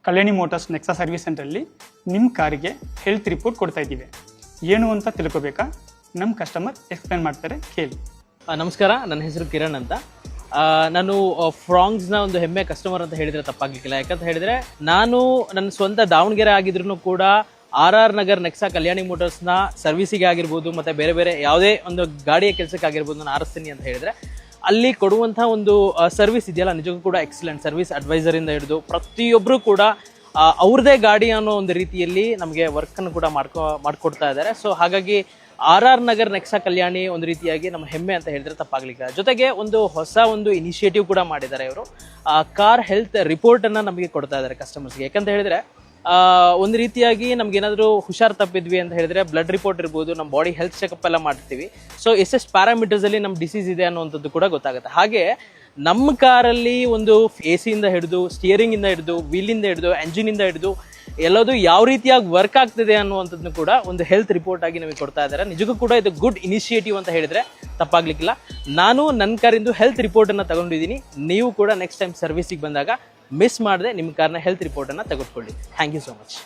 ಕಲ್ಯಾಣಿ motors Nexa service ಸೆಂಟ್ರಲ್ಲಿ ನಿಮ್ಮ ಕಾರಿಗೆ ಹೆಲ್ತ್ ರಿಪೋರ್ಟ್ ಕೊಡ್ತಾ ಇದ್ದೀವಿ. ಏನು ಅಂತ ತಿಳ್ಕೊಬೇಕಾ? ನಮ್ಮ ಕಸ್ಟಮರ್ ಎಕ್ಸ್ಪ್ಲೇನ್ ಮಾಡ್ತಾರೆ, ಕೇಳಿ. ನಮಸ್ಕಾರ, ನನ್ನ ಹೆಸರು ಕಿರಣ್ ಅಂತ. ನಾನು ಫ್ರಾಂಗ್ಸ್ನ ಒಂದು ಹೆಮ್ಮೆ ಕಸ್ಟಮರ್ ಅಂತ ಹೇಳಿದರೆ ತಪ್ಪಾಗಲಿಕ್ಕಿಲ್ಲ. ಯಾಕಂತ ಹೇಳಿದರೆ ನಾನು ನನ್ನ ಸ್ವಂತ ದಾವಣಗೆರೆ ಆಗಿದ್ರೂ ಕೂಡ RR ನಗರ್ ನೆಕ್ಸಾ ಕಲ್ಯಾಣಿ ಮೋಟರ್ಸ್ನ ಸರ್ವಿಸಿಗೆ ಆಗಿರ್ಬೋದು ಮತ್ತು ಬೇರೆ ಬೇರೆ ಯಾವುದೇ ಒಂದು ಗಾಡಿಯ ಕೆಲಸಕ್ಕಾಗಿರ್ಬೋದು ನಾನು ಆರಿಸ್ತೀನಿ ಅಂತ ಹೇಳಿದರೆ ಅಲ್ಲಿ ಕೊಡುವಂಥ ಒಂದು ಸರ್ವಿಸ್ ಇದೆಯಲ್ಲ, ನಿಜಕ್ಕೂ ಕೂಡ ಎಕ್ಸಲೆಂಟ್ ಸರ್ವಿಸ್. ಅಡ್ವೈಸರಿಂದ ಹಿಡಿದು ಪ್ರತಿಯೊಬ್ಬರು ಕೂಡ ಅವ್ರದ್ದೇ ಗಾಡಿ ಅನ್ನೋ ಒಂದು ರೀತಿಯಲ್ಲಿ ನಮಗೆ ವರ್ಕನ್ನು ಕೂಡ ಮಾಡಿಕೊಡ್ತಾ ಇದ್ದಾರೆ. ಸೊ ಹಾಗಾಗಿ RR ನಗರ್ ನೆಕ್ಸಾ ಕಲ್ಯಾಣಿ ಒಂದು ರೀತಿಯಾಗಿ ನಮ್ಮ ಹೆಮ್ಮೆ ಅಂತ ಹೇಳಿದ್ರೆ ತಪ್ಪಾಗಲಿಲ್ಲ. ಜೊತೆಗೆ ಒಂದು ಹೊಸ ಒಂದು ಇನಿಷಿಯೇಟಿವ್ ಕೂಡ ಮಾಡಿದ್ದಾರೆ ಇವರು. ಕಾರ್ ಹೆಲ್ತ್ ರಿಪೋರ್ಟನ್ನು ನಮಗೆ ಕೊಡ್ತಾ ಇದ್ದಾರೆ ಕಸ್ಟಮರ್ಸ್ಗೆ. ಯಾಕಂತ ಹೇಳಿದ್ರೆ ಒಂದು ರೀತಿಯಾಗಿ ನಮ್ಗೆ ಏನಾದರೂ ಹುಷಾರು ತಪ್ಪಿದ್ವಿ ಅಂತ ಹೇಳಿದ್ರೆ ಬ್ಲಡ್ ರಿಪೋರ್ಟ್ ಇರ್ಬೋದು, ನಮ್ಮ ಬಾಡಿ ಹೆಲ್ತ್ ಚೆಕಪ್ ಎಲ್ಲ ಮಾಡ್ತೀವಿ. ಸೊ ಎಷ್ಟೆಷ್ಟು ಪ್ಯಾರಾಮೀಟರ್ಸಲ್ಲಿ ನಮ್ಮ ಡಿಸೀಸ್ ಇದೆ ಅನ್ನುವಂಥದ್ದು ಕೂಡ ಗೊತ್ತಾಗುತ್ತೆ. ಹಾಗೆ ನಮ್ಮ ಕಾರಲ್ಲಿ ಒಂದು AC-ಇಂದ ಹಿಡಿದು, ಸ್ಟಿಯರಿಂಗಿಂದ ಹಿಡಿದು, ವೀಲಿಂದ ಹಿಡಿದು, ಎಂಜಿನಿಂದ ಹಿಡಿದು ಎಲ್ಲದು ಯಾವ ರೀತಿಯಾಗಿ ವರ್ಕ್ ಆಗ್ತಿದೆ ಅನ್ನುವಂಥದ್ದನ್ನು ಕೂಡ ಒಂದು ಹೆಲ್ತ್ ರಿಪೋರ್ಟ್ ಆಗಿ ನಮಗೆ ಕೊಡ್ತಾ ಇದ್ದಾರೆ. ನಿಜಕ್ಕೂ ಕೂಡ ಇದು ಗುಡ್ ಇನಿಷಿಯೇಟಿವ್ ಅಂತ ಹೇಳಿದ್ರೆ ತಪ್ಪಾಗ್ಲಿಕ್ಕಿಲ್ಲ. ನಾನು ನನ್ನ ಕಾರಿಂದು ಹೆಲ್ತ್ ರಿಪೋರ್ಟನ್ನು ತಗೊಂಡಿದ್ದೀನಿ. ನೀವು ಕೂಡ ನೆಕ್ಸ್ಟ್ ಟೈಮ್ ಸರ್ವಿಸಿಗೆ ಬಂದಾಗ ಮಿಸ್ ಮಾಡದೆ ನಿಮ್ಮ ಕಾರ್ನ ಹೆಲ್ತ್ ರಿಪೋರ್ಟನ್ನು ತೆಗೆದುಕೊಳ್ಳಿ. Thank you so much.